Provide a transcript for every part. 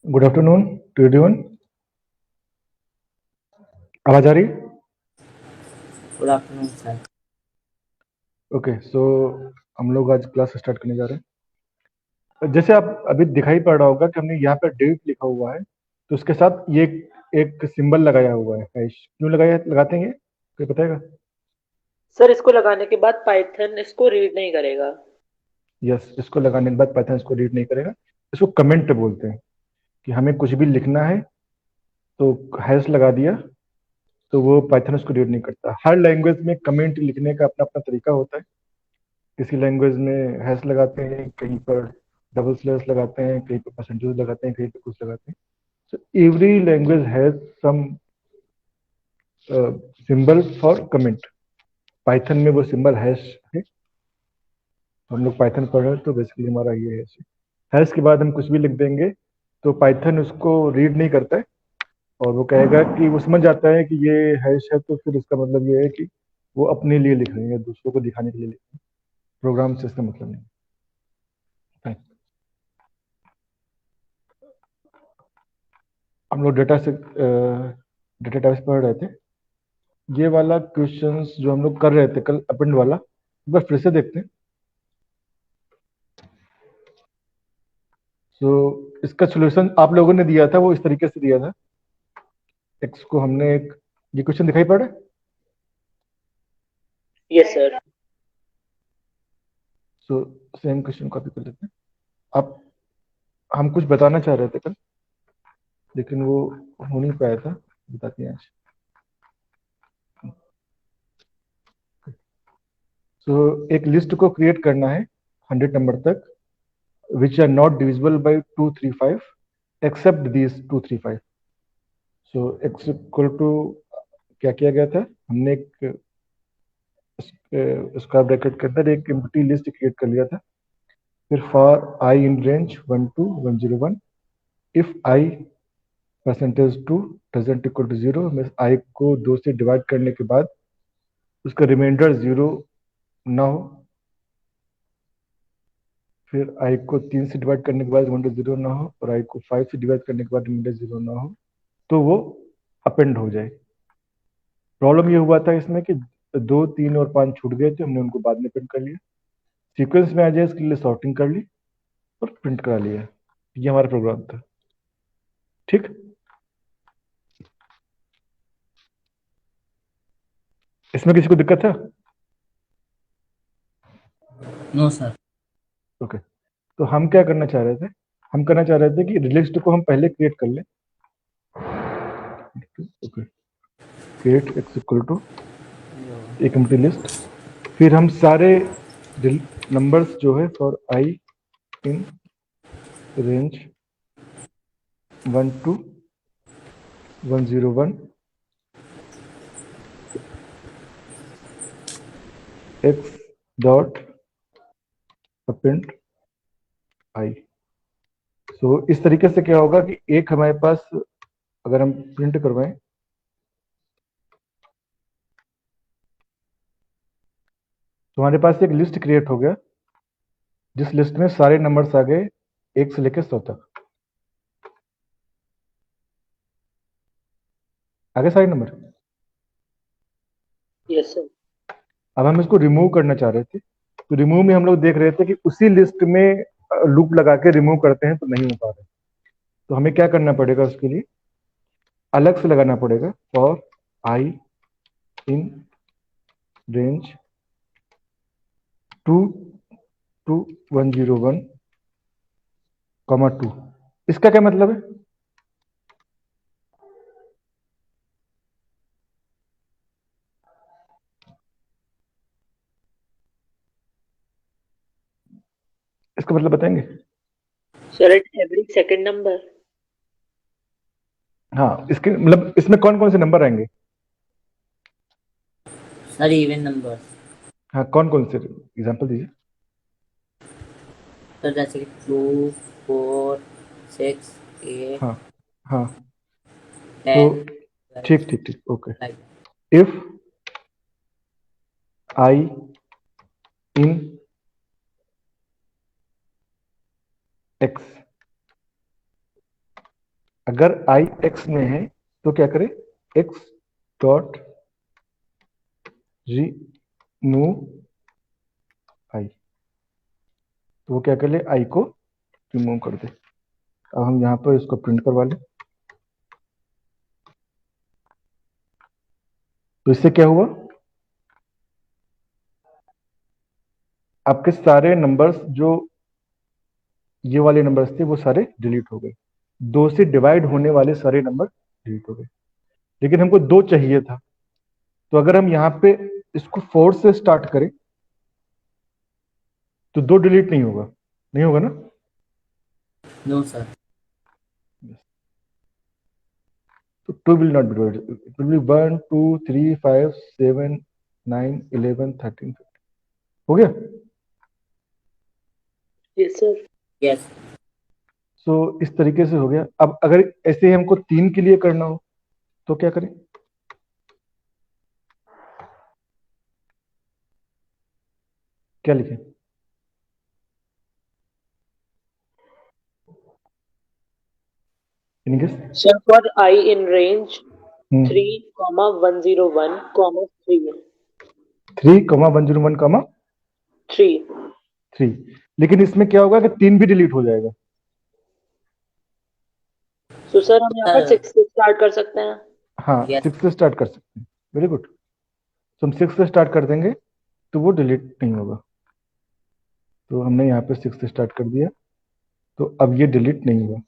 Good afternoon to everyone. आवाज आ रही? Good afternoon sir. ओके, सो हम लोग आज क्लास स्टार्ट करने जा रहे हैं। जैसे आप अभी दिखाई पड़ रहा होगा कि हमने यहाँ पर डेट लिखा हुआ है, तो उसके साथ ये एक सिंबल लगाया हुआ है हैश। क्यों लगाया लगाते हैं ये कोई बताएगा? सर इसको लगाने के बाद पाइथन इसको रीड नहीं करेगा। यस, इसको लगाने के बाद पाइथन इसको रीड नहीं करेगा। इसको कमेंट बोलते हैं कि हमें कुछ भी लिखना है तो हैश लगा दिया तो वो पाइथन उसको रीड नहीं करता। हर लैंग्वेज में कमेंट लिखने का अपना अपना तरीका होता है। किसी लैंग्वेज में हैश लगाते हैं, कहीं पर डबल स्लैश लगाते हैं, कहीं पर परसेंटेज लगाते हैं, कहीं पर कुछ लगाते हैं। So every language has some symbol for comment. Python में वो सिंबल हैश है। हम लोग पाइथन पढ़ रहे हैं तो बेसिकली हमारा ये हैश है। हैश के बाद हम कुछ भी लिख देंगे तो पाइथन उसको रीड नहीं करता है, और वो कहेगा कि वो समझ जाता है कि ये हैश है, तो फिर इसका मतलब ये है कि वो अपने लिए लिख रहे हैं, दूसरों को दिखाने के लिए लिख रहे हैं। प्रोग्राम से इसका मतलब नहीं है। हम लोग डेटा टाइप्स पढ़ रहे थे। ये वाला क्वेश्चंस जो हम लोग कर रहे थे कल, अपेंड वाला, एक बार फिर से देखते हैं। सो इसका सॉल्यूशन आप लोगों ने दिया था, वो इस तरीके से दिया था। एक्स को हमने एक, ये क्वेश्चन दिखाई पड़ रहा है? Yes sir. So same question copy कर लेते हैं। आप, हम कुछ बताना चाह रहे थे कल, लेकिन वो हो नहीं पाया था, बताते हैं आज। सो एक लिस्ट को क्रिएट करना है 100 नंबर तक, which are not divisible by 235 except these 235। So x equal to, क्या किया गया था, हमने एक स्क्वायर ब्रैकेट के अंदर एक एम्प्टी लिस्ट क्रिएट कर लिया था। फिर for I in range 1 to 101, if I percentage 2 doesn't equal to 0, means I को 2 से डिवाइड करने के बाद उसका रिमाइंडर 0 ना हो। फिर आई को 3 से डिवाइड करने के बाद रिमाइंडर 0 ना हो, और आई को 5 से डिवाइड करने के बाद रिमाइंडर 0 ना हो, तो वो अपेंड हो जाए। प्रॉब्लम ये हुआ था इसमें कि 2, 3 और 5 छूट गए थे, हमने उनको बाद में प्रिंट कर लिया। सीक्वेंस में आ जाए इसके लिए सॉर्टिंग कर ली और प्रिंट करा लिया। ये हमारा प्रोग्राम था। ठीक, इसमें किसी को दिक्कत है? No sir. ओके, तो हम क्या करना चाह रहे थे, हम करना चाह रहे थे कि लिस्ट को हम पहले क्रिएट कर लें। Okay, create x equal to एक एम्प्टी लिस्ट। फिर हम सारे नंबर्स जो है for I in range 1 to 101 x dot append I. So इस तरीके से क्या होगा कि एक हमारे पास, अगर हम प्रिंट करवाएं, तो हमारे पास एक लिस्ट क्रिएट हो गया जिस लिस्ट में सारे नंबर्स आ गए 1 से लेकर 100 तक। आगे सारे नंबर। Yes sir. अब हम इसको रिमूव करना चाह रहे थे, तो रिमूव में हम लोग देख रहे थे कि उसी लिस्ट में लूप लगा के रिमूव करते हैं तो नहीं हो पा रहा। तो हमें क्या करना पड़ेगा, उसके लिए अलग से लगाना पड़ेगा for I in range 2 to 101, 2। इसका क्या मतलब है? इसका मतलब बताएंगे? Sir it every second number. हाँ, इसके मतलब इसमें कौन कौन से नंबर आएंगे? Sir even numbers. हाँ, कौन कौन से, एग्जांपल दीजिए। सर जैसे कि 2, 4, 6, 8, हाँ हाँ, तो 10, ठीक 12 ठीक ठीक, okay. Like. If i in x अगर आई एक्स में है तो क्या करें, एक्स डॉट रिमूव आई, तो वो क्या कर ले, आई को रिमूव कर दे। अब हम यहाँ पर इसको प्रिंट करवा लें, तो इससे क्या हुआ, आपके सारे नंबर्स जो ये वाले नंबर्स थे वो सारे डिलीट हो गए, 2 से डिवाइड होने वाले सारे नंबर डिलीट हो गए। लेकिन हमको 2 चाहिए था, तो अगर हम यहाँ पे इसको 4 से स्टार्ट करें तो 2 डिलीट नहीं होगा, नहीं होगा ना? No sir. तो 2 will not be divided, it will be 1 2 3 5 7 9 11 13 15। हो गया? Yes sir. यस। सो इस तरीके से हो गया। अब अगर ऐसे ही हमको 3 के लिए करना हो तो क्या करें, क्या लिखें? Sir for I in range 3,101, 3 3,101, 3। लेकिन इसमें क्या होगा कि 3 भी डिलीट हो जाएगा। तो सर हम यहाँ पर 6 से स्टार्ट कर सकते हैं। हाँ, Yes. 6 से स्टार्ट कर सकते हैं, वेरी गुड। तो हम 6 से स्टार्ट कर देंगे तो वो डिलीट नहीं होगा। तो हमने यहाँ पे 6 से स्टार्ट कर दिया, तो अब ये डिलीट नहीं हुआ।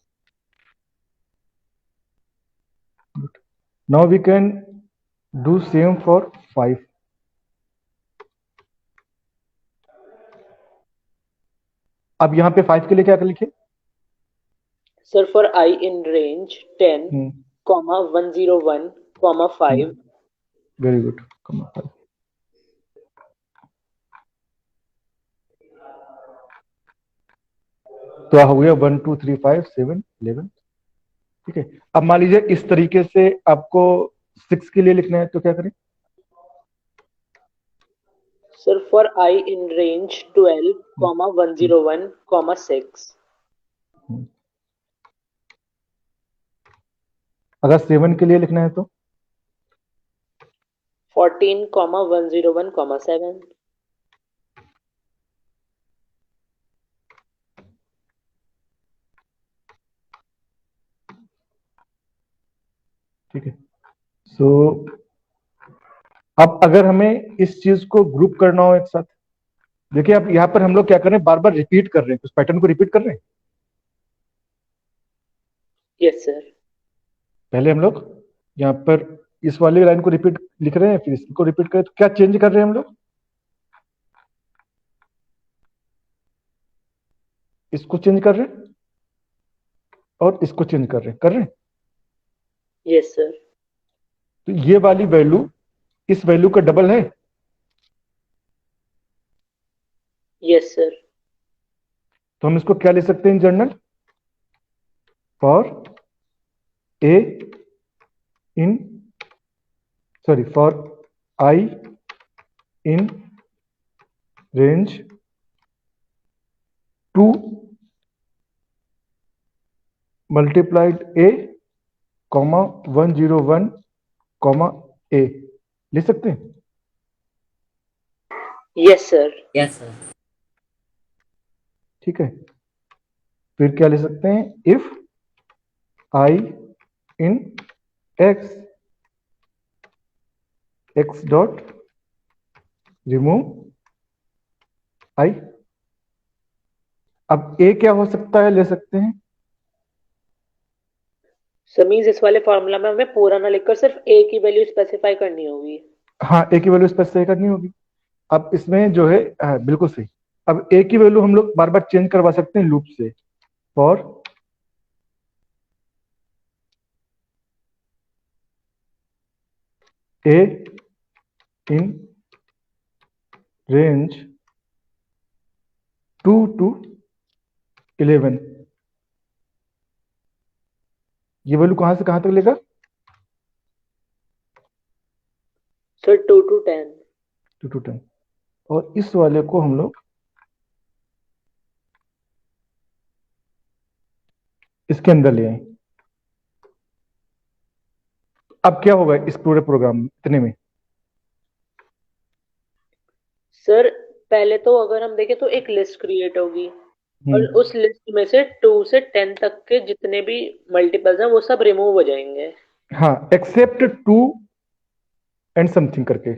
Now we can do same for 5। अब यहाँ पे 5 के लिए क्या लिखे? Sir for I in range 10, 101, 5। Very good, 5। तो हो गया 1 2 3 5 7 11। ठीक है, अब मान लीजिए इस तरीके से आपको 6 के लिए लिखना है तो क्या करें? Sir for I in range 12, 101, 6। अगर 7 के लिए लिखना है तो 14, 101, 7। ठीक है। सो अब अगर हमें इस चीज को ग्रुप करना हो एक साथ, देखिए अब यहाँ पर हम लोग क्या कर रहे हैं, बार बार रिपीट कर रहे हैं, उस पैटर्न को रिपीट कर रहे हैं। Yes sir. पहले हम लोग यहाँ पर इस वाली लाइन को रिपीट लिख रहे हैं, फिर इसको रिपीट करें, तो क्या चेंज कर रहे हैं हम लोग? इसको चेंज कर रहे हैं और इसको चेंज कर रहे हैं। Yes sir. तो ये वाली वैल्यू इस वैल्यू का डबल है। Yes sir. तो हम इसको क्या ले सकते हैं in general, for a in sorry for I in range 2 multiplied a comma 101 comma a ले सकते हैं। Yes sir. Yes, sir. ठीक है, फिर क्या ले सकते हैं, if i in x x dot remove i. अब ए क्या हो सकता है, ले सकते हैं, सर मीन्स इस वाले फॉर्मूला में हमें पूरा ना लिखकर सिर्फ ए की वैल्यू स्पेसिफाई करनी होगी। हाँ ए की वैल्यू स्पेसिफाई करनी होगी। अब इसमें जो है बिल्कुल सही। अब ए की वैल्यू हम लोग बार बार चेंज करवा सकते हैं लूप से, for a in range 2 to 11। ये वैल्यू कहां से कहां तक लेगा, सर 2 to 10। 2 to 10। और इस वाले को हम लोग इसके अंदर ले आए, अब क्या होगा इस पूरे प्रोग्राम में इतने में? सर पहले तो अगर हम देखें तो एक लिस्ट क्रिएट होगी और उस लिस्ट में से 2 से 10 तक के जितने भी मल्टीपल्स हैं वो सब रिमूव हो जाएंगे। हाँ, एक्सेप्ट 2 एंड समथिंग करके,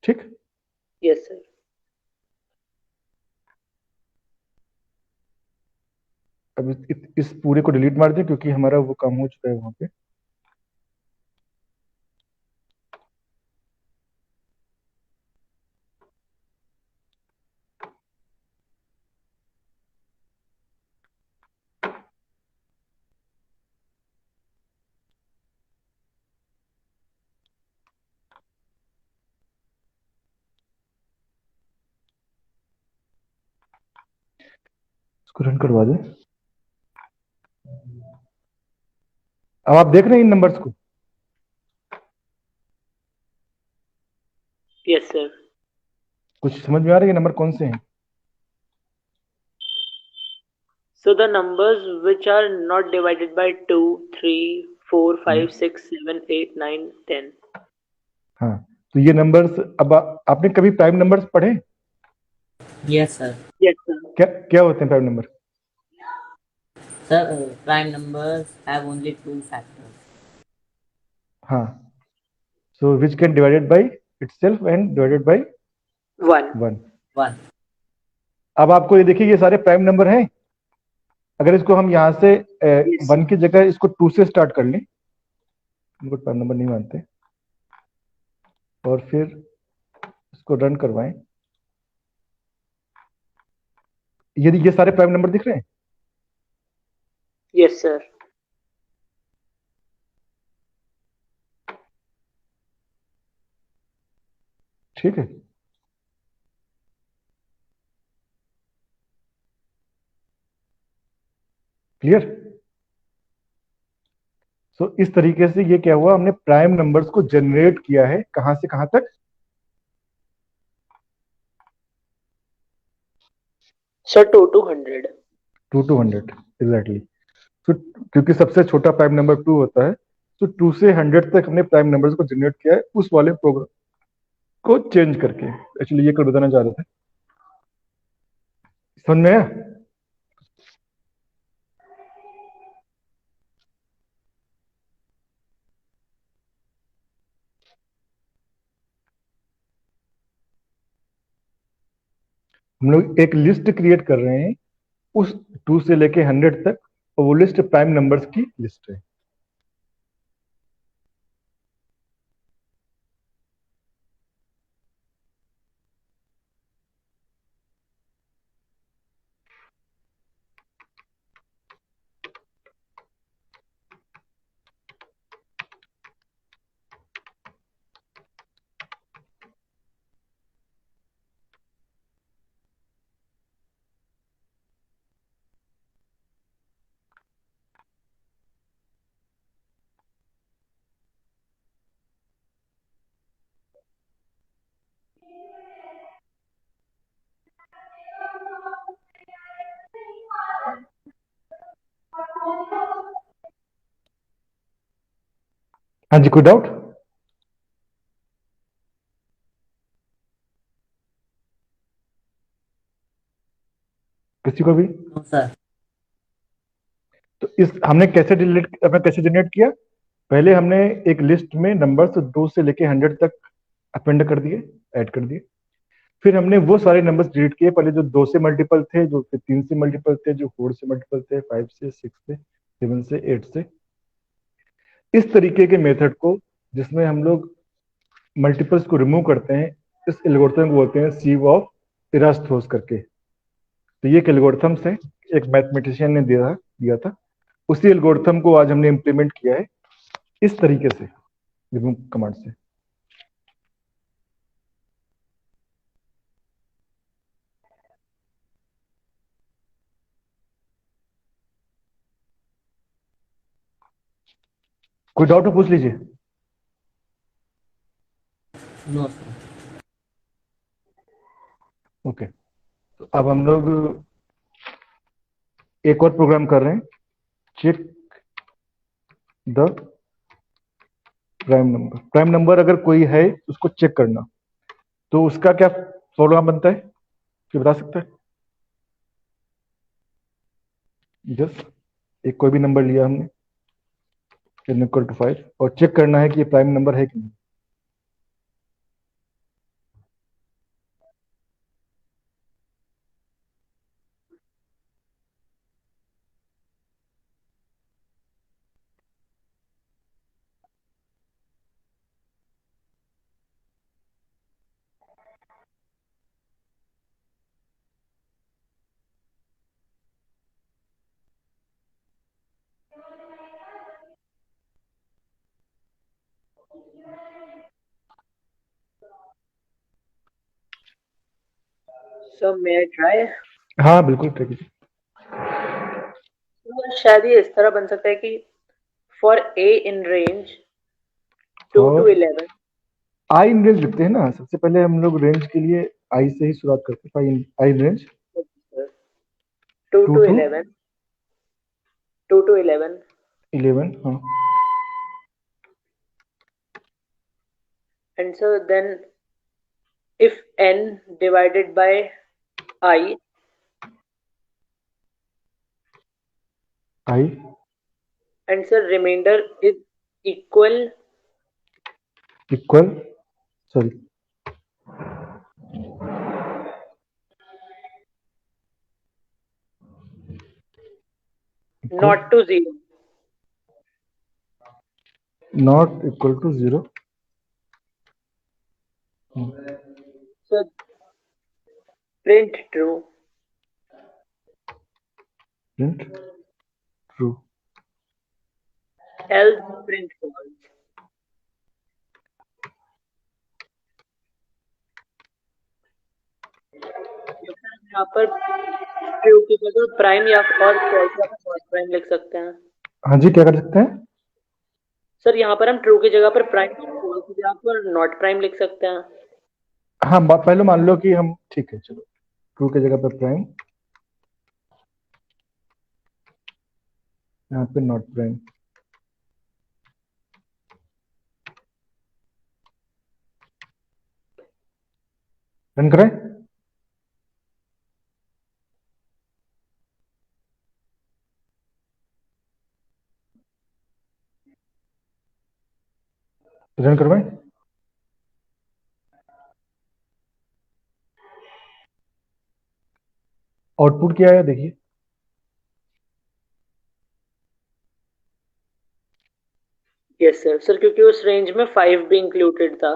ठीक। Yes sir. अब इस पूरे को डिलीट मार दें क्योंकि हमारा वो काम हो चुका है वहां पे। इसको रन करवा दें। अब आप देख रहे हैं इन नंबर्स को? Yes sir. कुछ समझ में आ रहा है ये नंबर कौन से हैं? So the numbers which are not divided by 2, 3, 4, 5, 6, 7, 8, 9, 10. हाँ, तो ये नंबर्स अब आपने कभी प्राइम नंबर्स पढ़े? Yes, sir. Yes sir. क्या क्या होते हैं prime number? Sir, prime numbers have only two factors. हाँ, so which can divided by itself and divided by 1. 1। One. अब आपको ये देखिए ये सारे प्राइम नंबर हैं। अगर इसको हम यहाँ से Yes. 1 की जगह इसको 2 से स्टार्ट कर लें, इनको प्राइम नंबर नहीं मानते, और फिर इसको रन करवाएं, यदि ये सारे प्राइम नंबर दिख रहे हैं, Yes sir. ठीक है। क्लियर? सो इस तरीके से ये क्या हुआ, हमने प्राइम नंबर्स को जनरेट किया है कहां से कहां तक? Sir 2 to 100. 2 to 100 exactly. तो क्योंकि सबसे छोटा प्राइम नंबर 2 होता है, तो 2 से 100 तक हमने प्राइम नंबर्स को जनरेट किया है उस वाले प्रोग्राम को चेंज करके। एक्चुअली ये कल बताना चाह रहे थे, समझ में आया? हम लोग एक लिस्ट क्रिएट कर रहे हैं उस 2 से लेके 100 तक, और वो लिस्ट प्राइम नंबर्स की लिस्ट है। हाँ जी, कोई डाउट? किसी को भी? No, sir. तो इस हमने कैसे जनरेट किया? पहले हमने एक लिस्ट में नंबर्स 2 से लेके 100 तक अपेंड कर दिए, ऐड कर दिए। फिर हमने वो सारे नंबर्स डिलीट किए, पहले जो 2 से मल्टीपल थे, जो फिर 3 से मल्टीपल थे, जो 4 से मल्टीपल थे, 5 से, 6 से, 7 से, 8 से। इस तरीके के मेथड को, जिसमें हम लोग मल्टीपल्स को रिमूव करते हैं, इस एल्गोरिथम को बोलते हैं सीव ऑफ इरास्थ्रोस करके। तो ये एक एल्गोरिथम्स है, एक मैथमेटिशियन ने दिया दिया था। उसी एल्गोरिथम को आज हमने इंप्लीमेंट किया है इस तरीके से, रिमूव कमांड से। कोई डाउट हो पूछ लीजिए। No, sir. ओके, तो अब हम लोग एक और प्रोग्राम कर रहे हैं, चेक द प्राइम नंबर अगर कोई है उसको चेक करना, तो उसका क्या फॉर्मूला बनता है, क्या बता सकता है? जस्ट एक कोई भी नंबर लिया हमने n इक्वल टू 5 और चेक करना है कि ये प्राइम नंबर है कि नहीं। सो मे आई ट्राई। हाँ बिल्कुल ट्राई कीजिए। शायद ये इस तरह बन सकता है कि for a in range 2 to और 11। आई इन रेंज लिखते हैं ना, सबसे पहले हम लोग रेंज के लिए आई से ही शुरुआत करते हैं। I in range 2 to to to 11, 2 to 11, 11। हाँ and so then if n divided by I, I and so remainder is equal equal, sorry, equal not to 0। Not equal to 0। So print true, print true. else print false। यहाँ पर true की जगह prime या और false या false prime लिख सकते हैं। हाँ जी, क्या कर सकते हैं? सर यहाँ पर हम ट्रू की जगह पर प्राइम, फॉल्स की जगह पर नॉट प्राइम लिख सकते हैं। हाँ पहले मान लो कि हम, ठीक है चलो, ट्रू की जगह पर प्राइम, यहाँ पे नॉट प्राइम। रन करें? रन करवाएं? आउटपुट क्या आया देखिए। Yes sir. सर क्योंकि उस रेंज में 5 भी इंक्लूडेड था।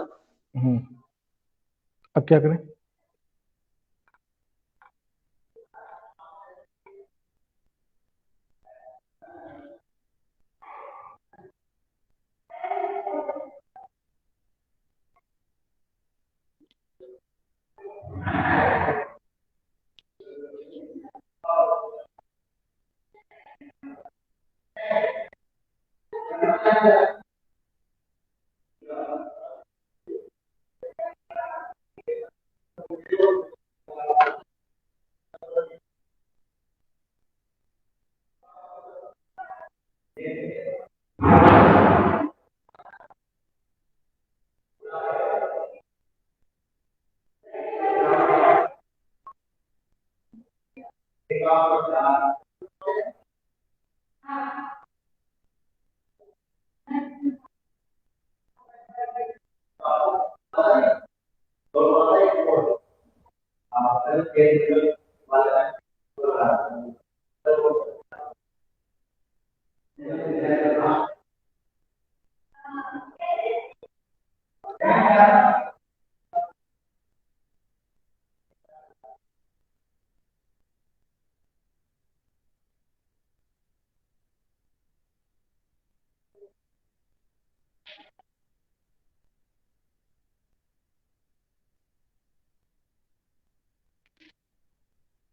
हम्म, अब क्या करें?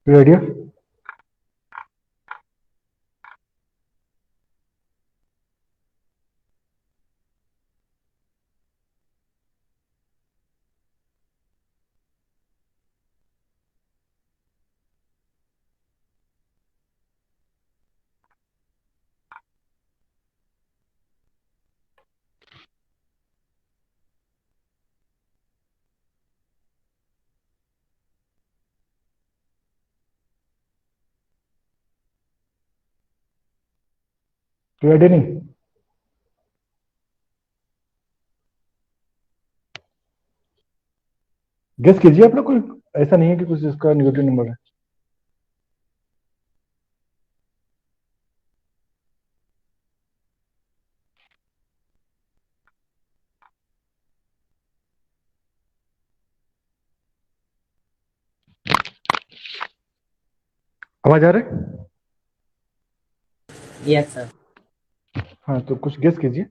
कोई आइडिया? कोई आइडिया नहीं? गेस कीजिए आप लोग, कोई ऐसा नहीं है कि कुछ इसका नेगेटिव नंबर है। आवाज आ रहा है? Yes sir. हाँ, तो कुछ गेस कीजिए।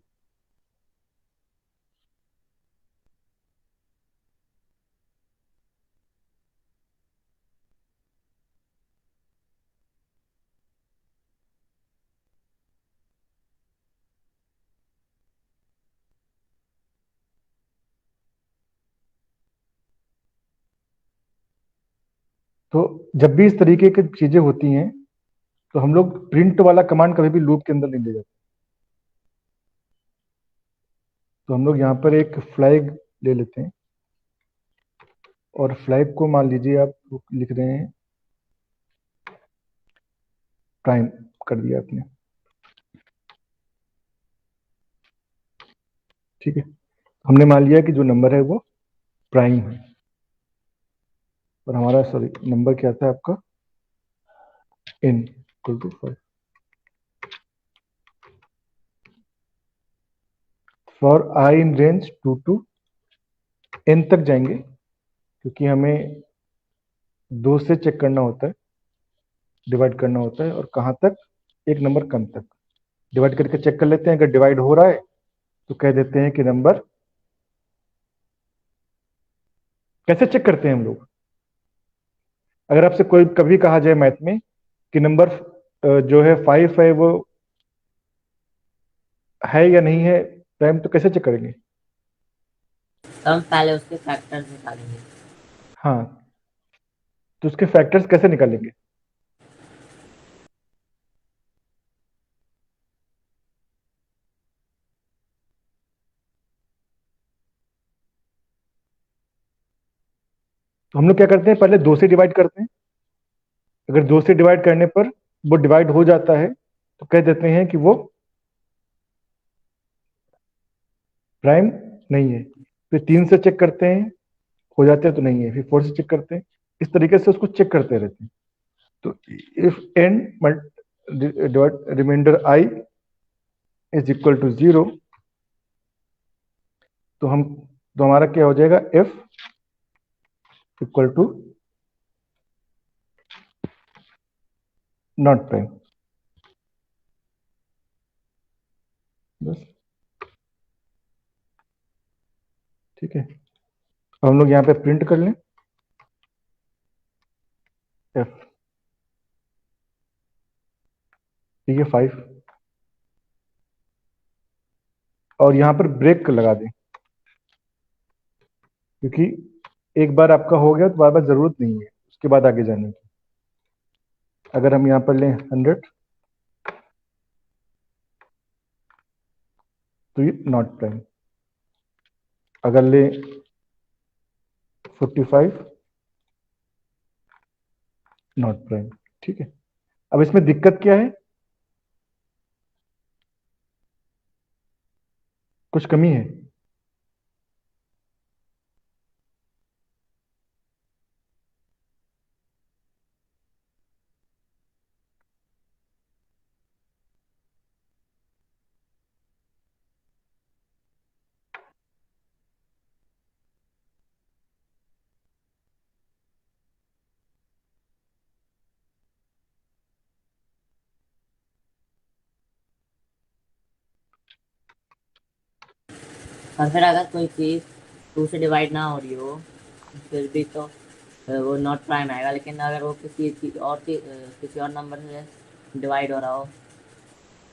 तो जब भी इस तरीके की चीजें होती हैं तो हम लोग प्रिंट वाला कमांड कभी भी लूप के अंदर नहीं ले जाते। तो हम लोग यहाँ पर एक फ्लैग ले लेते हैं, और फ्लैग को मान लीजिए आप लिख रहे हैं प्राइम, कर दिया आपने। ठीक है, हमने मान लिया कि जो नंबर है वो प्राइम है, और हमारा सॉरी नंबर क्या था आपका, n equal to 5। For I in range 2 to n तक जाएंगे, क्योंकि हमें 2 से चेक करना होता है, डिवाइड करना होता है, और कहाँ तक, एक नंबर कम तक। डिवाइड करके चेक कर लेते हैं, अगर डिवाइड हो रहा है तो कह देते हैं कि नंबर, कैसे चेक करते हैं हम लोग, अगर आपसे कोई कभी कहा जाए मैथ में कि नंबर जो है 5 है वो है या नहीं है प्राइम, तो कैसे चेक करेंगे? तो हम पहले उसके फैक्टर्स निकालेंगे। हाँ, तो उसके फैक्टर्स कैसे निकालेंगे? तो हम लोग क्या करते हैं, पहले 2 से डिवाइड करते हैं। अगर 2 से डिवाइड करने पर वो डिवाइड हो जाता है तो कह देते हैं कि वो प्राइम नहीं है। फिर 3 से चेक करते हैं, हो जाते हैं तो नहीं है, फिर 4 से चेक करते हैं। इस तरीके से उसको चेक करते रहते हैं। तो if n remainder i is equal to 0, तो हम, तो हमारा क्या हो जाएगा, f equal to not prime. बस, ठीक है। अब हम लोग यहाँ पे प्रिंट कर लें एफ, ठीक है 5, और यहाँ पर ब्रेक लगा दें, क्योंकि एक बार आपका हो गया तो बार बार जरूरत नहीं है उसके बाद आगे जाने की। अगर हम यहाँ पर लें 100, तो ये नॉट प्राइम। अगर ले 45, नॉट प्राइम। ठीक है, अब इसमें दिक्कत क्या है, कुछ कमी है? और फिर अगर कोई चीज़ 2 से डिवाइड ना हो रही हो फिर भी तो वो नॉट प्राइम आएगा, लेकिन अगर वो किसी और नंबर से डिवाइड हो रहा हो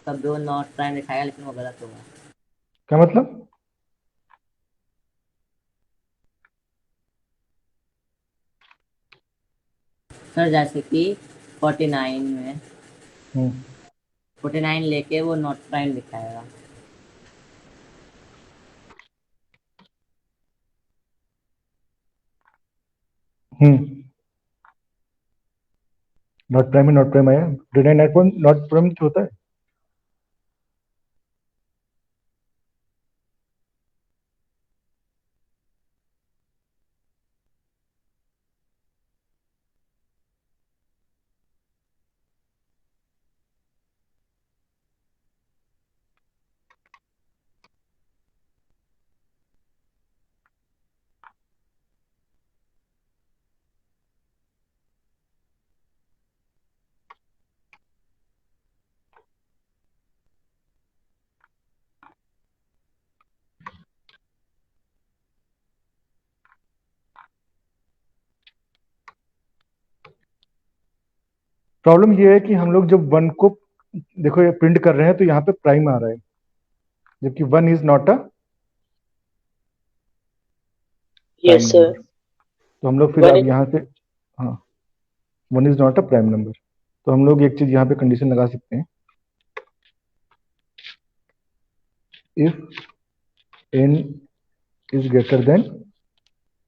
तब भी वो नॉट प्राइम दिखाएगा, लेकिन वो गलत होगा। क्या मतलब? सर जैसे कि 49 में हम्म 49 लेके वो नॉट प्राइम दिखाएगा। हम्म नॉट प्राइम में नॉट प्राइम आया, 49 नॉट प्राइम होता है। प्रॉब्लम ये है कि हम लोग जब वन को देखो ये प्रिंट कर रहे हैं तो यहाँ पे प्राइम आ रहा है, जबकि one is not a prime yes sir. Number. तो हम लोग फिर वन अब यहाँ से, हाँ, one is not a prime number, तो हम लोग एक चीज यहाँ पे कंडीशन लगा सकते हैं, if n is greater than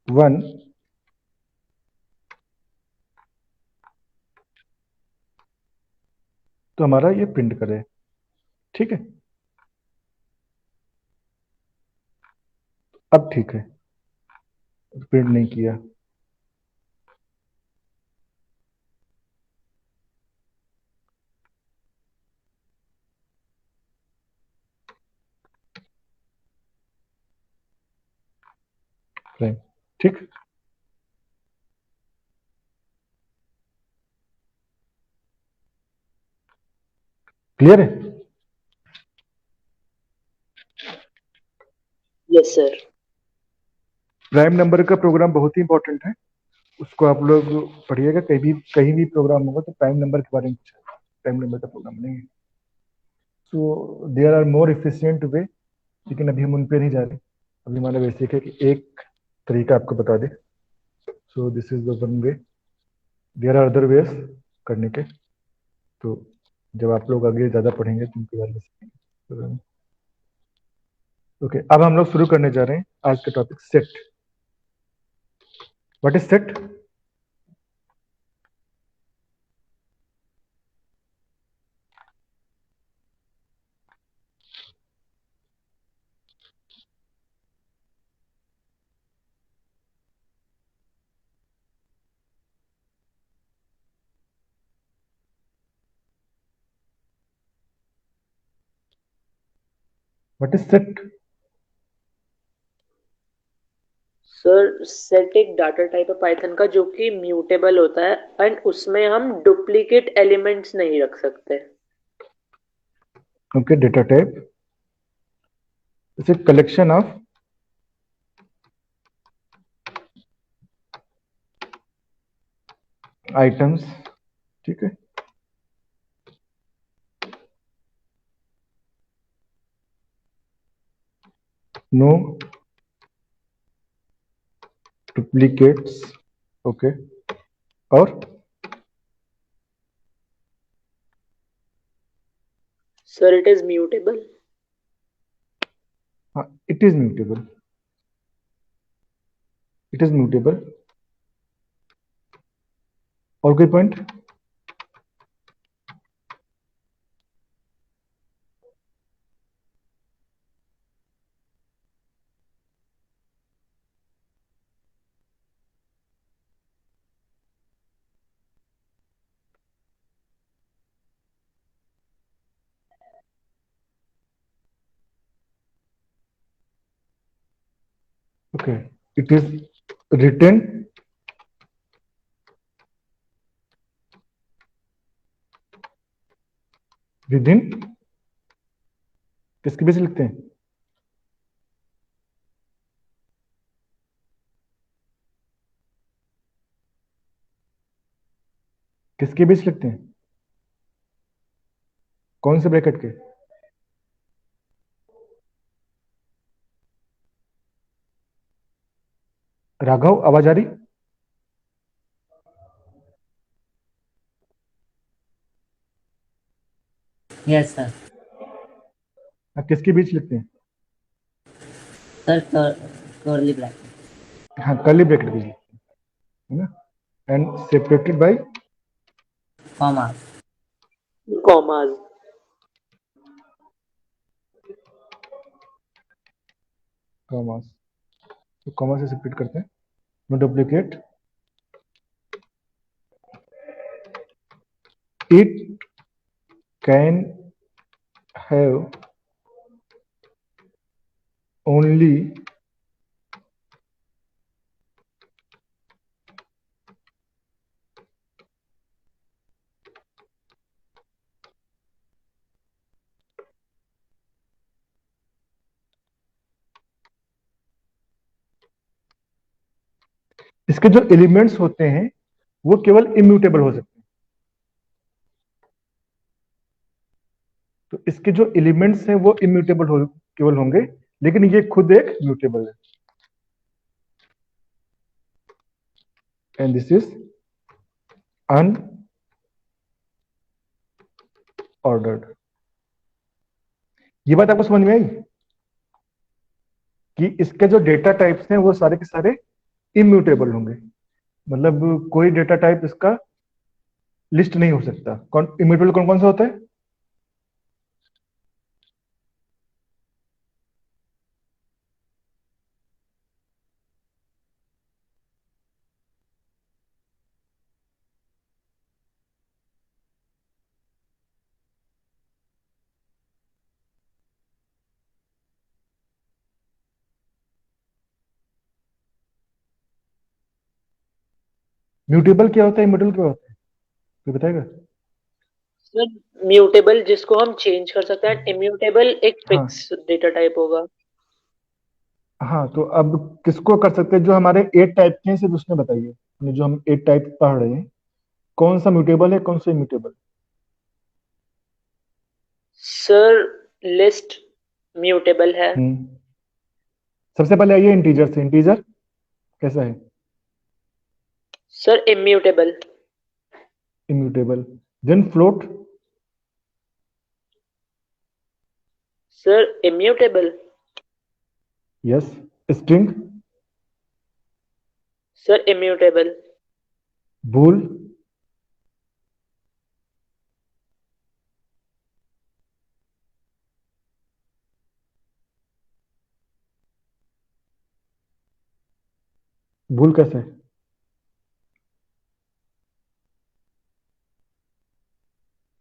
one, तो हमारा ये प्रिंट करे, ठीक है। अब ठीक है, प्रिंट नहीं किया। प्राइम, ठीक, क्लियर है। Yes sir. प्राइम नंबर का प्रोग्राम बहुत ही इंपॉर्टेंट है, उसको आप लोग पढ़िएगा, कहीं भी प्रोग्राम होगा तो प्राइम नंबर के बारे में पूछा जाएगा, प्राइम नंबर का प्रोग्राम नहीं है। So there are more efficient way, लेकिन अभी हम उन पे नहीं जा रहे। अभी हमारा बेसिक है कि एक तरीका आपको बता दे। So this is the one way, there are other ways करने के, तो जब आप लोग आगे ज्यादा पढ़ेंगे तो उनके बारे में सीखेंगे। ओके, अब हम लोग शुरू करने जा रहे हैं आज का topic, set. What is set? What is set? Sir set एक डाटा टाइप है पाइथन का जो कि म्यूटेबल होता है एंड उसमें हम डुप्लीकेट एलिमेंट्स नहीं रख सकते। Okay, data type is a collection of items, ठीक है। नो डुप्लीकेट्स, ओके, और सर इट इज म्यूटेबल। हाँ, it is mutable, it is mutable. और कोई point? Okay, it is written within, किसके बीच लिखते हैं? किसके बीच लिखते हैं? कौन से ब्रैकेट के? राघव, आवाज आ रही? Yes sir. हाँ, किसके बीच लिखते हैं? Sir curly bracket. हाँ, कर्ली ब्रैकेट बीच लिखते हैं, है ना, and separated by commas. Commas. Commas. तो कॉमा से सेपरेट करते हैं। No duplicate, it can have only इसके जो एलिमेंट्स होते हैं वो केवल इम्यूटेबल हो सकते हैं, तो इसके जो एलिमेंट्स हैं वो इम्यूटेबल केवल होंगे, लेकिन ये खुद एक म्यूटेबल है, एंड दिस इज अनऑर्डर्ड। ये बात आपको समझ में आई कि इसके जो डेटा टाइप्स हैं वो सारे के सारे इम्यूटेबल होंगे, मतलब कोई डेटा टाइप इसका लिस्ट नहीं हो सकता। कौन इम्यूटेबल कौन कौन सा होता है? म्यूटेबल क्या होता है, इम्यूटेबल क्या होता है, कोई बताएगा? सर म्यूटेबल जिसको हम चेंज कर सकते हैं, इम्यूटेबल एक हाँ फिक्स डेटा टाइप होगा। हाँ, तो अब किसको कर सकते हैं? जो हमारे 8 टाइप के हैं सिर्फ उसने बताइए, जो हम 8 टाइप पढ़ रहे हैं, कौन सा म्यूटेबल है, कौन सा इम्यूटेबल? सर लिस्ट म्यूटेबल है। सबसे पहले आइए इंटीजर से। इंटीजर कैसा है? Sir immutable. Immutable. Then float. Sir immutable. Yes. String. Sir immutable. Bool. Bool कैसा है?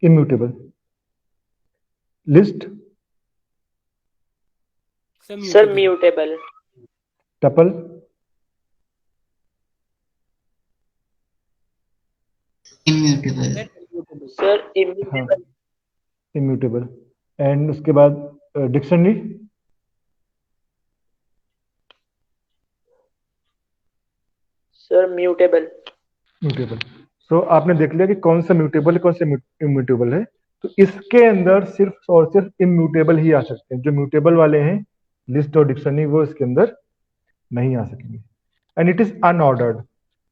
Immutable. List. Sir mutable. Tuple. Immutable. Sir हाँ, इम्यूटेबल। इम्यूटेबल। एंड उसके बाद dictionary. Sir mutable. Mutable. So आपने देख लिया कि कौन सा म्यूटेबल है, कौन सा इम्यूटेबल है। तो इसके अंदर सिर्फ और सिर्फ इम्यूटेबल ही आ सकते हैं। जो म्यूटेबल वाले हैं, लिस्ट और डिक्शनरी, वो इसके अंदर नहीं आ सकेंगे। And it is unordered.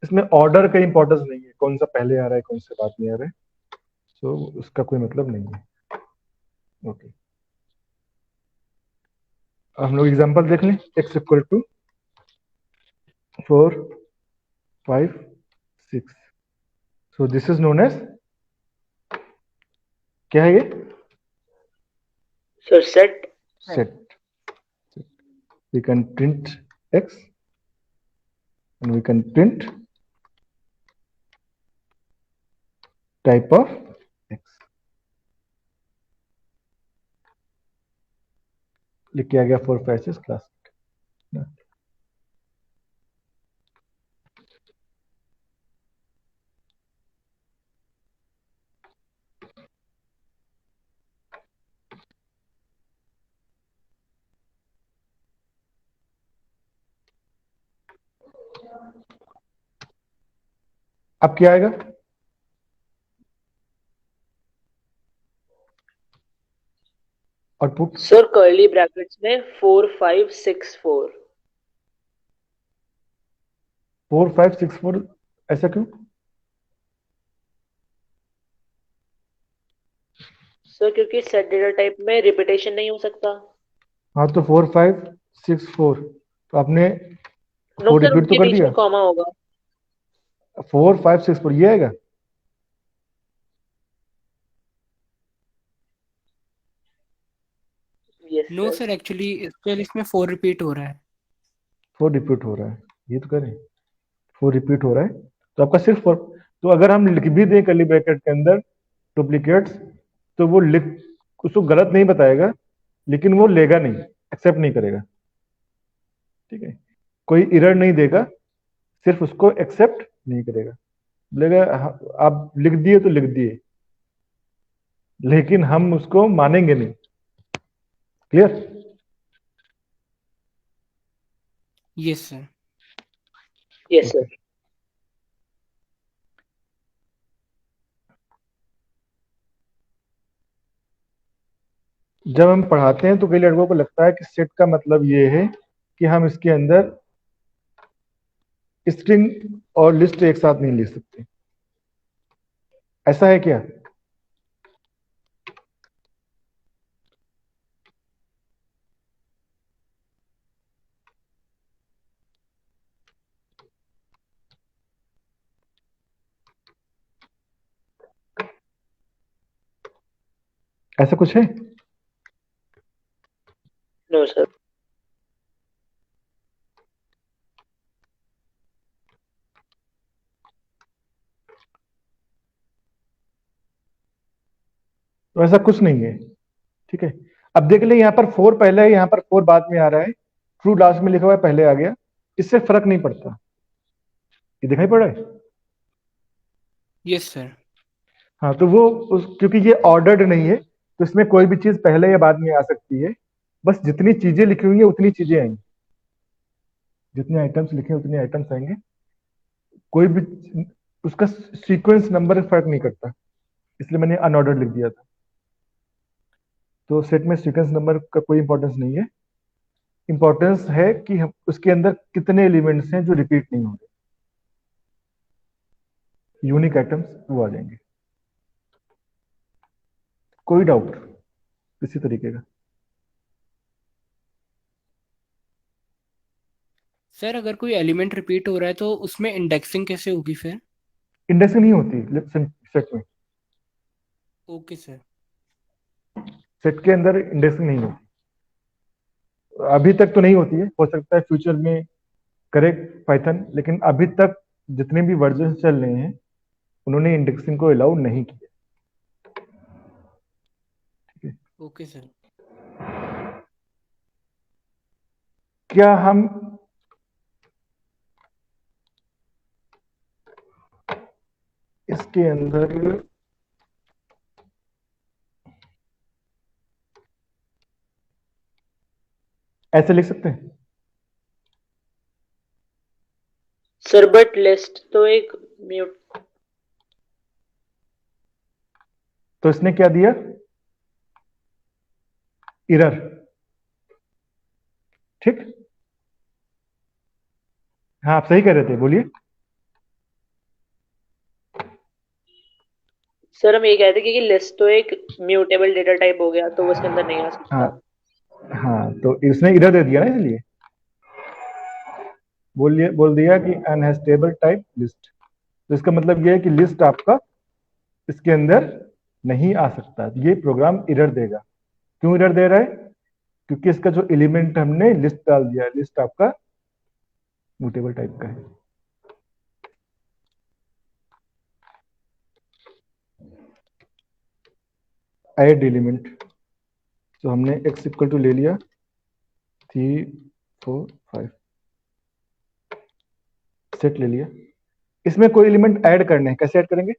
इसमें ऑर्डर का इंपॉर्टेंस नहीं है, कौन सा पहले आ रहा है कौन सा बाद में आ रहा है, सो उसका कोई मतलब नहीं है। ओके, हम लोग एग्जांपल देख लें। x equal to 4 5 6। So this is known as, क्या है ये? Sir set. Set. We can print x and we can print type of x। लिख किया गया 4 5 6 क्लास। अब क्या आएगा? आउटपुट। सर कर्ली ब्रैकेट्स में 4 5 6 4। 4 5 6 4, ऐसा क्यों? सर क्योंकि सेट डेटा टाइप में रिपीटेशन नहीं हो सकता। हाँ, तो 4 5 6 4, तो आपने नो 4 सर, रिपीट तो उनके कर बीच दिया। में कॉमा होगा। 4 5 6 4 ये आएगा। Yes no sir. Sir, actually इसमें 4 रिपीट हो रहा है। 4 रिपीट हो रहा है, ये तो करें। 4 रिपीट हो रहा है, तो आपका सिर्फ 4। तो अगर हम लिख भी दें कर्ली ब्रैकेट के अंदर डुप्लीकेट्स, तो वो लिख, उसको गलत नहीं बताएगा, लेकिन वो लेगा नहीं, एक्सेप्ट नहीं करेगा। ठीक है, कोई एरर नहीं देगा, सिर्फ उसको एक्सेप्ट नहीं करेगा। बोलेगा "हाँ, आप लिख दिए तो लिख दिए, लेकिन हम उसको मानेंगे नहीं"। Clear? Yes sir. Yes sir. जब हम पढ़ाते हैं तो कई लड़कों को लगता है कि सेट का मतलब ये है कि हम इसके अंदर स्ट्रिंग और लिस्ट एक साथ नहीं लिख सकते। ऐसा है क्या? ऐसा कुछ है? No sir. तो ऐसा कुछ नहीं है। ठीक है, अब देख ले, यहाँ पर 4 पहले है, यहाँ पर 4 बाद में आ रहा है, ट्रू लास्ट में लिखा हुआ है पहले आ गया, इससे फर्क नहीं पड़ता। ये दिखाई पड़ रहा है? Yes sir. हाँ, तो वो क्योंकि ये ऑर्डर्ड नहीं है तो इसमें कोई भी चीज पहले या बाद में आ सकती है। बस जितनी चीजें लिखी हुई है उतनी चीजें आएंगी, जितने आइटम्स लिखे हैं उतने आइटम्स आएंगे। कोई भी उसका सीक्वेंस नंबर फर्क नहीं करता, इसलिए मैंने अनऑर्डर्ड लिख दिया था। तो सेट में सीक्वेंस नंबर का कोई इंपॉर्टेंस नहीं है। इंपॉर्टेंस है कि हम उसके अंदर कितने एलिमेंट्स हैं जो रिपीट नहीं होंगे, यूनिक आइटम्स वो आ जाएंगे। कोई डाउट इसी तरीके का? सर अगर कोई एलिमेंट रिपीट हो रहा है तो उसमें इंडेक्सिंग कैसे होगी फिर? इंडेक्सिंग नहीं होती सेट में। Okay sir. सेट के अंदर इंडेक्सिंग नहीं होती, अभी तक तो नहीं होती है, हो सकता है फ्यूचर में करे पाइथन, लेकिन अभी तक जितने भी वर्जन चल रहे हैं उन्होंने इंडेक्सिंग को अलाउ नहीं किया। ठीक है, ओके सर। क्या हम इसके अंदर ऐसे लिख सकते हैं? सर बट लिस्ट तो एक म्यूट। तो इसने क्या दिया? एरर। ठीक, हाँ आप सही कह रहे थे, बोलिए। सर हम ये कहते हैं कि लिस्ट तो एक म्यूटेबल डेटा टाइप हो गया तो वो इसके अंदर नहीं आ हाँ सकता। हाँ, तो इसने एरर दे दिया ना, इसलिए बोल दिया कि अनस्टेबल टाइप लिस्ट। तो इसका मतलब ये है कि लिस्ट आपका इसके अंदर नहीं आ सकता, ये प्रोग्राम एरर देगा। क्यों एरर दे रहा है? क्योंकि इसका जो एलिमेंट हमने लिस्ट डाल दिया है, लिस्ट आपका म्यूटेबल टाइप का है। ऐड एलिमेंट, तो हमने x इक्वल टू ले लिया 3 4 5, सेट ले लिया। इसमें कोई एलिमेंट ऐड करने हैं, कैसे ऐड करेंगे?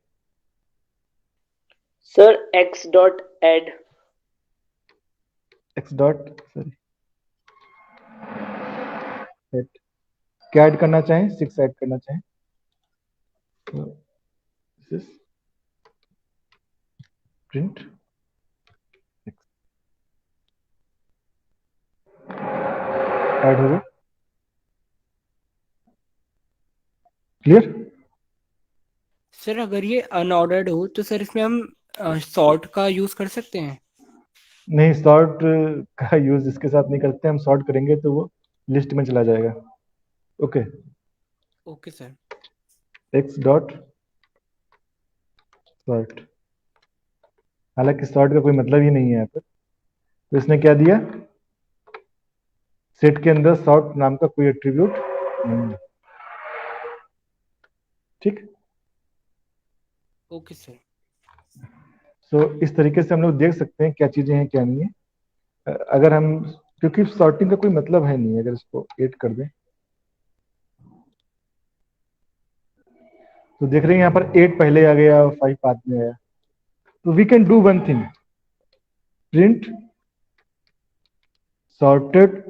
Sir x dot add. x dot sorry add, क्या ऐड करना चाहें? 6 ऐड करना चाहें तो दिस इज प्रिंट ऐड हो गया। क्लियर? सर अगर ये अनऑर्डर्ड हो तो सर इसमें हम सॉर्ट का यूज कर सकते हैं? नहीं, सॉर्ट का यूज इसके साथ नहीं करते, हम सॉर्ट करेंगे तो वो लिस्ट में चला जाएगा। Okay, okay sir. x dot sort, हालांकि सॉर्ट का कोई मतलब ही नहीं है यहाँ पर। तो इसने क्या दिया? सेट के अंदर सॉर्ट नाम का कोई एट्रीब्यूट नहीं है। ठीक, ओके सर। सो इस तरीके से हम लोग देख सकते हैं क्या चीजें हैं क्या नहीं है। अगर हम, क्योंकि सॉर्टिंग का कोई मतलब है नहीं अगर इसको ऐड कर दें। तो देख रहे हैं यहाँ पर 8 पहले आ गया, 5 बाद में आया। तो we can do one thing, print sorted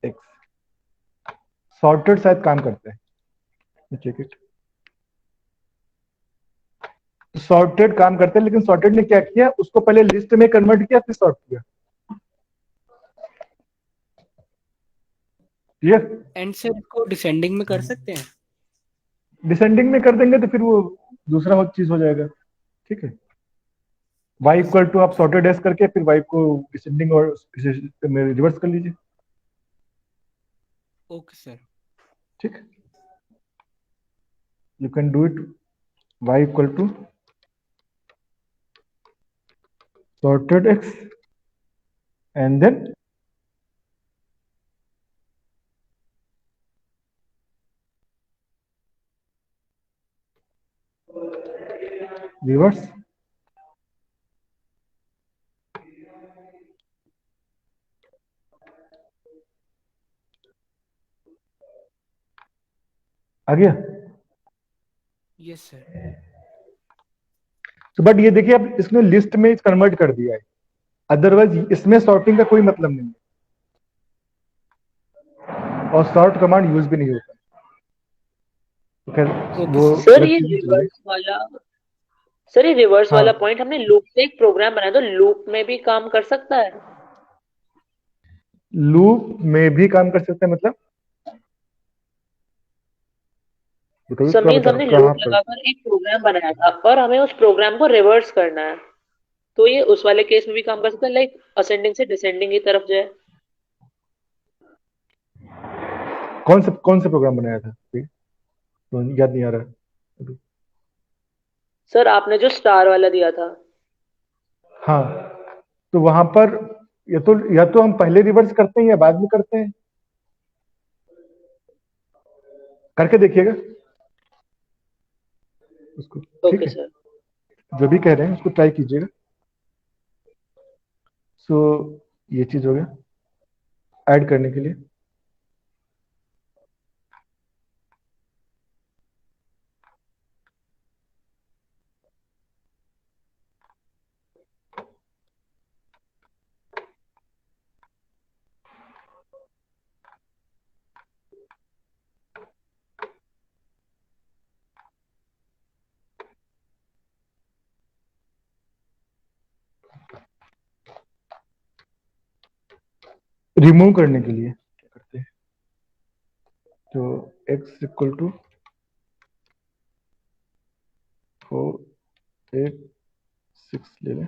x. Sorted शायद काम करता है, चेक इट। सॉर्टेड काम करता है, लेकिन सॉर्टेड ने क्या किया, उसको पहले लिस्ट में कन्वर्ट किया फिर सॉर्ट किया। क्लियर? एंड सर इसको डिसेंडिंग में कर सकते हैं? डिसेंडिंग में कर देंगे तो फिर वो दूसरा चीज हो जाएगा। ठीक है, y इक्वल टू आप सॉर्टेड एस करके फिर y को डिसेंडिंग और में रिवर्स कर लीजिए। Okay sir. ठीक, you can do it y equal to sorted x and then reverse। आ गया? Yes sir. तो बट ये देखिए अब इसने लिस्ट में कन्वर्ट कर दिया है, अदरवाइज इसमें सॉर्टिंग का कोई मतलब नहीं है और सॉर्ट कमांड यूज भी नहीं होता। तो खैर ओके वो सर। सर अलग ये चीज चलिए। रिवर्स वाला सर ये रिवर्स हाँ, वाला पॉइंट हमने लूप से एक प्रोग्राम बनाया तो लूप में भी काम कर सकता है? लूप में भी काम कर सकते हैं मतलब बताइए सर क्या मीन्स बता हमने कहाँ लूप पर। लगाकर एक प्रोग्राम बनाया था और हमें उस प्रोग्राम को रिवर्स करना है, तो ये उस वाले केस में भी काम कर सकता है, लाइक असेंडिंग से डिसेंडिंग की तरफ जाए। कौन सा प्रोग्राम बनाया था अभी? तो याद नहीं आ रहा अभी। सर आपने जो स्टार वाला दिया था। हाँ, तो वहां पर या तो हम पहले रिवर्स करते हैं या बाद में करते हैं, करके देखिएगा उसको। ठीक ओके है, सर। जो भी कह रहे हैं उसको ट्राई कीजिएगा। सो ये चीज हो गया ऐड करने के लिए। रिमूव करने के लिए क्या करते हैं, तो x इक्वल टू 4 8 6 ले लें।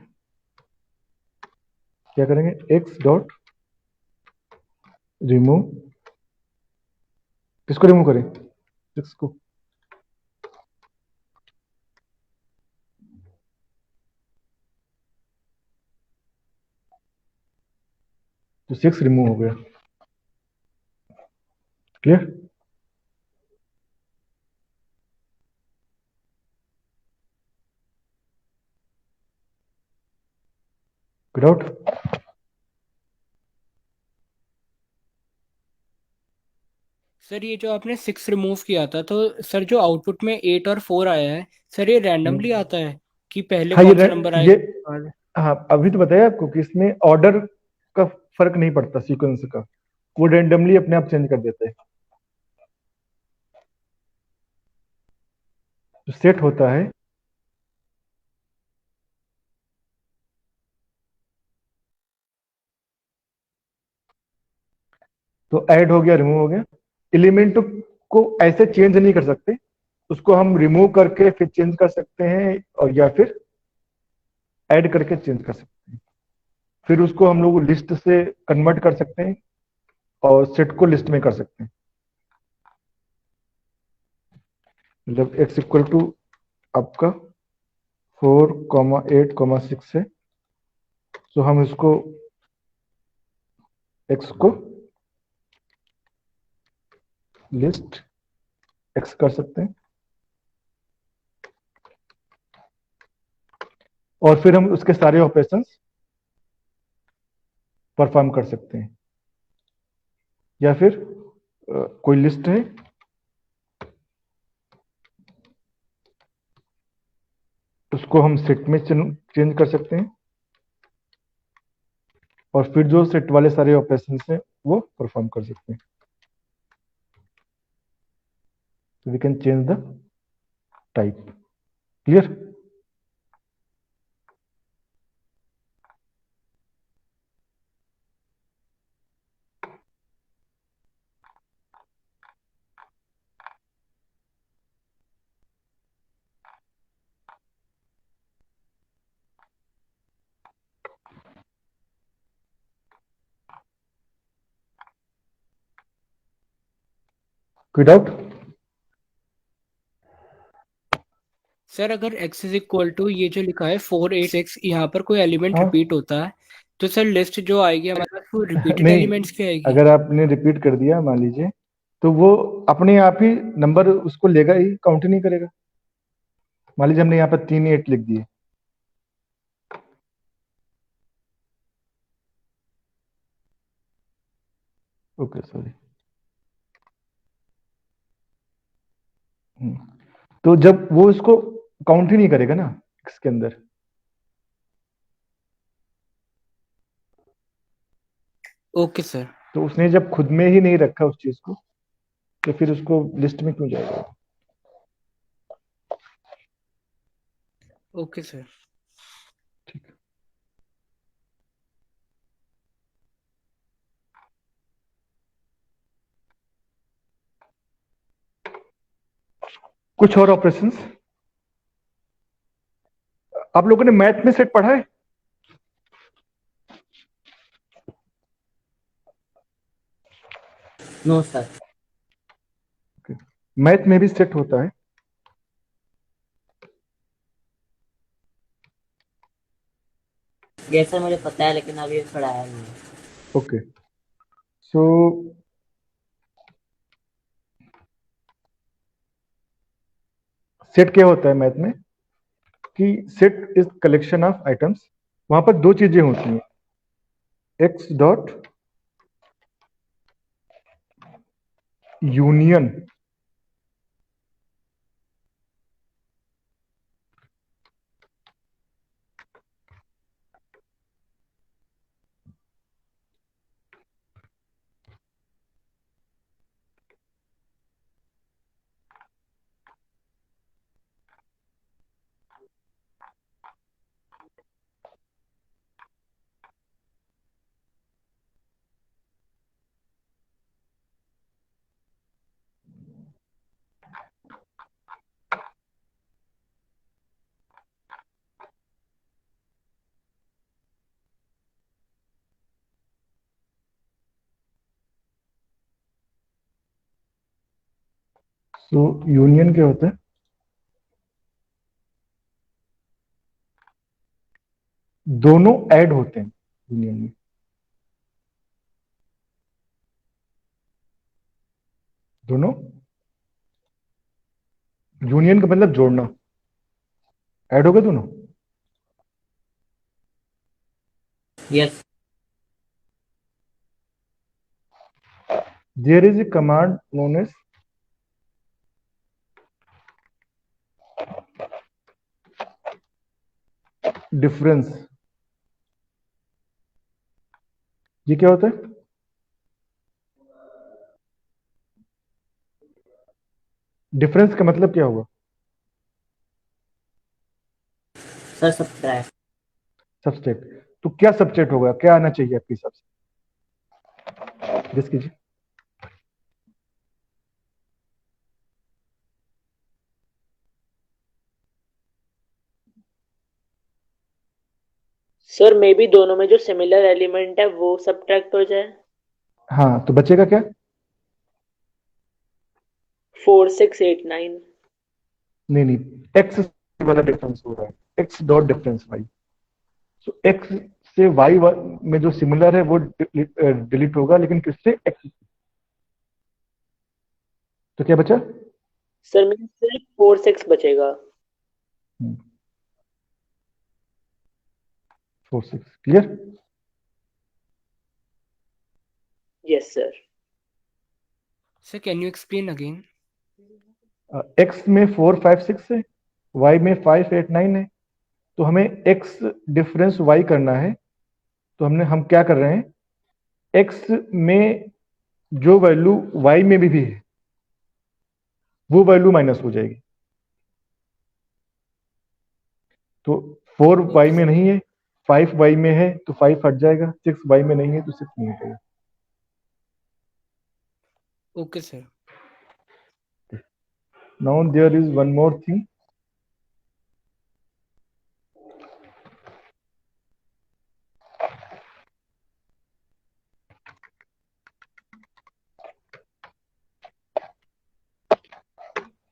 क्या करेंगे, x डॉट रिमूव, किसको रिमूव करें, 6 को। तो 6 रिमूव हो गया। क्लियर? Good out. सर ये जो आपने 6 रिमूव किया था, तो सर जो आउटपुट में 8 और 4 आया है, सर ये रैंडमली आता है कि पहले हाँ कौन सा नंबर ये आएगा? हाँ अभी तो बताया आपको कि इसमें ऑर्डर का फर्क नहीं पड़ता, सीक्वेंस का, वो रेंडमली अपने आप चेंज कर देते हैं। तो सेट होता है, तो ऐड हो गया, रिमूव हो गया। एलिमेंट को ऐसे चेंज नहीं कर सकते, उसको हम रिमूव करके फिर चेंज कर सकते हैं, और या फिर ऐड करके चेंज कर सकते हैं। फिर उसको हम लोग लिस्ट से कन्वर्ट कर सकते हैं और सेट को लिस्ट में कर सकते हैं। मतलब x इक्वल टू आपका 4 8 6 है, तो हम इसको x को लिस्ट x कर सकते हैं और फिर हम उसके सारे ऑपरेशंस परफॉर्म कर सकते हैं। या फिर कोई लिस्ट है, उसको हम सेट में चेंज कर सकते हैं और फिर जो सेट वाले सारे ऑपरेशंस हैं वो परफॉर्म कर सकते हैं। We can change the type. Clear? कोई डाउट? सर अगर x इज इक्वल टू ये जो लिखा है 4 8 6, यहाँ पर कोई एलिमेंट हाँ रिपीट होता है तो सर लिस्ट जो आएगी हमारे पास वो रिपीटेड नहीं, एलिमेंट्स की आएगी। अगर आपने रिपीट कर दिया मान लीजिए, तो वो अपने आप ही नंबर उसको लेगा ही, काउंट ही नहीं करेगा। मान लीजिए हमने यहाँ पर 3 8 लिख दिए, ओके सॉरी, तो जब वो इसको काउंट ही नहीं करेगा ना इसके अंदर, ओके सर। तो उसने जब खुद में ही नहीं रखा उस चीज को, तो फिर उसको लिस्ट में क्यों जाएगा? Okay sir. ठीक है। कुछ और ऑपरेशंस आप लोगों ने मैथ में सेट पढ़ा है? No sir. मैथ में भी सेट होता है। ये सर मुझे पता है लेकिन अभी पढ़ाया नहीं है। ओके, सो सेट क्या होता है मैथ में कि set is collection of items. वहां पर दो चीजें होती हैं, x dot union so union क्या होता है? दोनों ऐड होते हैं यूनियन में। दोनों, यूनियन का मतलब जोड़ना, ऐड हो गए दोनों। Yes. There is a command known as difference. ये क्या होता है? डिफरेंस का मतलब क्या हुआ? Sir subtract. सब्सट्रैक्ट। तो क्या सब्सट्रैक्ट होगा, क्या आना चाहिए आपके हिसाब से? गेस कीजिए। सर मे बी दोनों में जो सिमिलर एलिमेंट है वो सब्ट्रैक्ट हो जाए। हाँ, तो बचेगा क्या? 4 6 8 9। नहीं नहीं, एक्स वाला डिफरेंस हो रहा है, एक्स डॉट डिफरेंस वाई। सो एक्स से वाई में जो सिमिलर है वो डिलीट होगा, लेकिन किससे? एक्स। तो क्या बचा? सर में सिर्फ 4 6 बचेगा। 4 6 clear. Yes sir. Sir can you explain again. X में 4 5 6 है, वाई में 5 8 9 है। तो हमें एक्स डिफरेंस वाई करना है, तो हम क्या कर रहे हैं, एक्स में जो वैल्यू वाई में भी है वो वैल्यू माइनस हो जाएगी। तो 4 वाई ओके में सर। नहीं है, 5 वाई में है तो 5 हट जाएगा, 6 वाई में नहीं है तो 6 नहीं हटेगा। Okay sir. Now there is one more thing.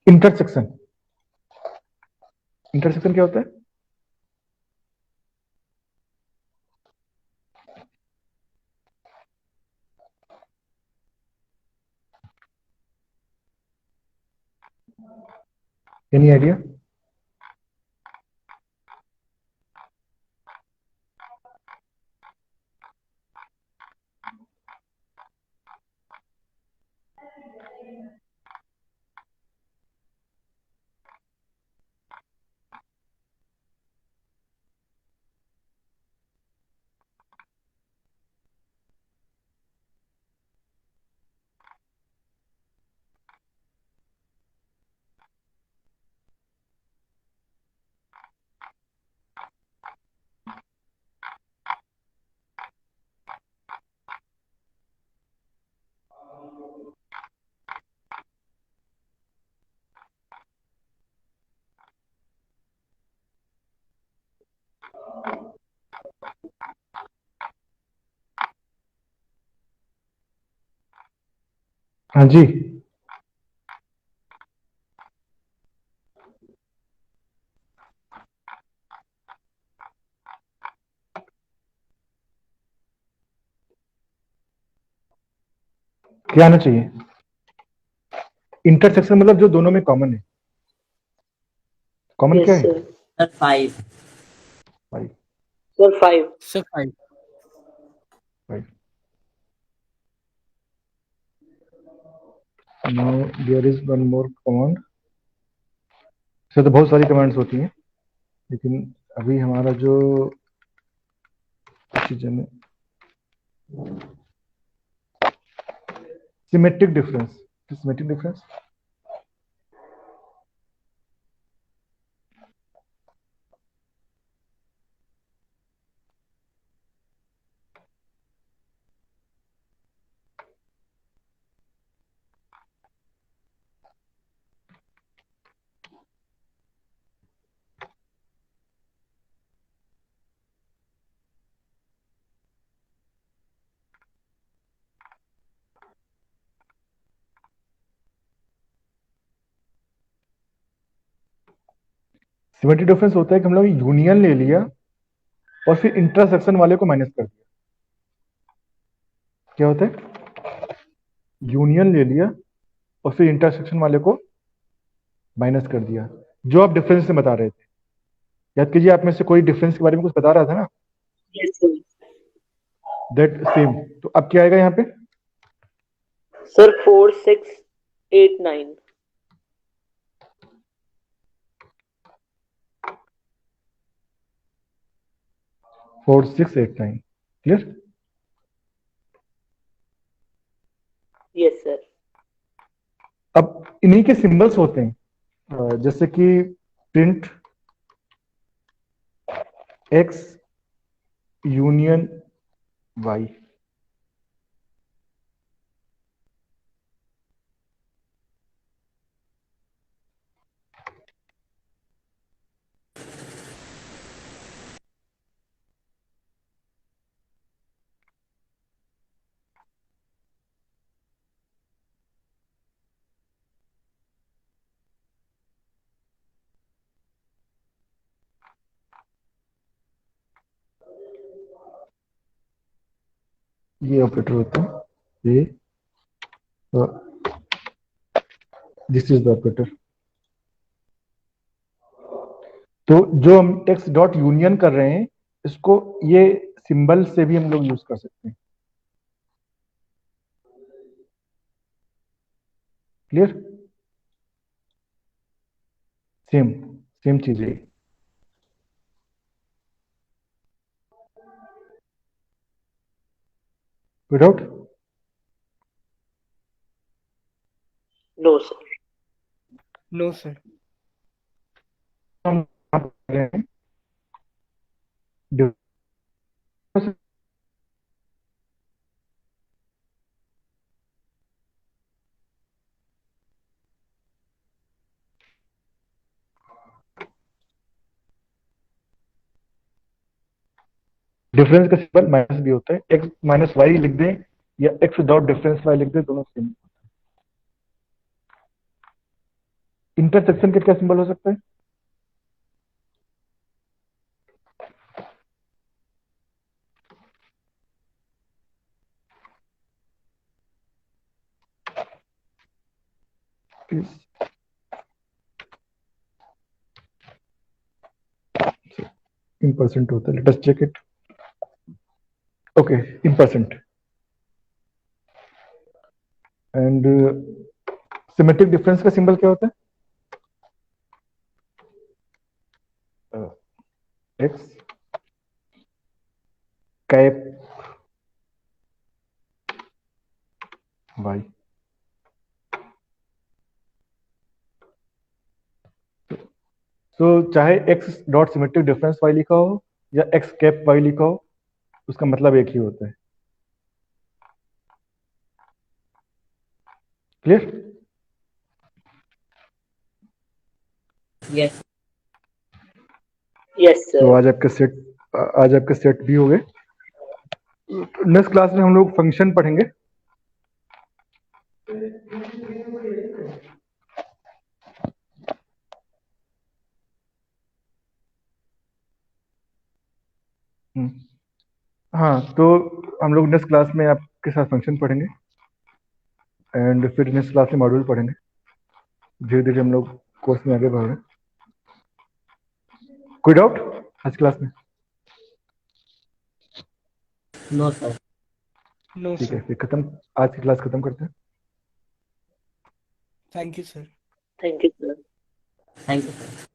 Intersection, intersection क्या होता है? Any idea? हाँ जी, क्या आना चाहिए? इंटरसेक्शन मतलब जो दोनों में कॉमन है। कॉमन क्या यस है? Sir. Sir 5। Five. Sir 5। Sir 5। Five. Now there is one more command. इससे तो बहुत सारी कमांड्स होती हैं, लेकिन अभी हमारा जो चीजें में symmetric difference, symmetric difference symmetric difference होता है कि हम लोग यूनियन ले लिया और फिर इंटरसेक्शन वाले को माइनस कर दिया। क्या होता है? यूनियन ले लिया और फिर इंटरसेक्शन वाले को माइनस कर दिया, जो आप डिफरेंस से बता रहे थे। याद कीजिए, आप में से कोई डिफरेंस के बारे में कुछ बता रहा था ना, यस सर। That same. तो अब क्या आएगा यहाँ पे? सर 4 6 8 9। 4 6 8 9। क्लियर? Yes sir. अब इन्हीं के सिंबल्स होते हैं, जैसे कि प्रिंट एक्स यूनियन वाई। ये ऑपरेटर होता है, ये दिस इज द ऑपरेटर। तो जो हम टेक्स्ट डॉट यूनियन कर रहे हैं, इसको ये सिंबल से भी हम लोग यूज कर सकते हैं। क्लियर? सेम सेम चीज है। Without no sir. No sir. हम बात कर रहे हैं डिफरेंस का सिंबल माइनस भी होता है। एक्स माइनस वाई लिख दें या एक्स विदाउट डिफरेंस वाई लिख दें, दोनों सेम। इंटरसेक्शन का क्या सिंबल हो सकता है? इन परसेंट होता है, let us check it. Okay, in percent. And symmetric difference का सिंबल क्या होता है? X cap y. तो चाहे x dot symmetric difference y लिखा हो या एक्स कैप वाई लिखा हो, उसका मतलब एक ही होता है. क्लियर? यस यस तो सर. आज आपके सेट भी हो गए. नेक्स्ट क्लास में हम लोग फंक्शन पढ़ेंगे. हाँ, तो हम लोग नेक्स्ट क्लास में आपके साथ फंक्शन पढ़ेंगे एंड फिर नेक्स्ट क्लास में मॉड्यूल पढ़ेंगे. धीरे धीरे हम लोग कोर्स में आगे बढ़ रहे हैं. कोई डाउट आज क्लास में? No sir. नो ठीक है, सर. फिर खत्म. आज की क्लास खत्म करते हैं. Thank you sir. Thank you sir. Thank you sir.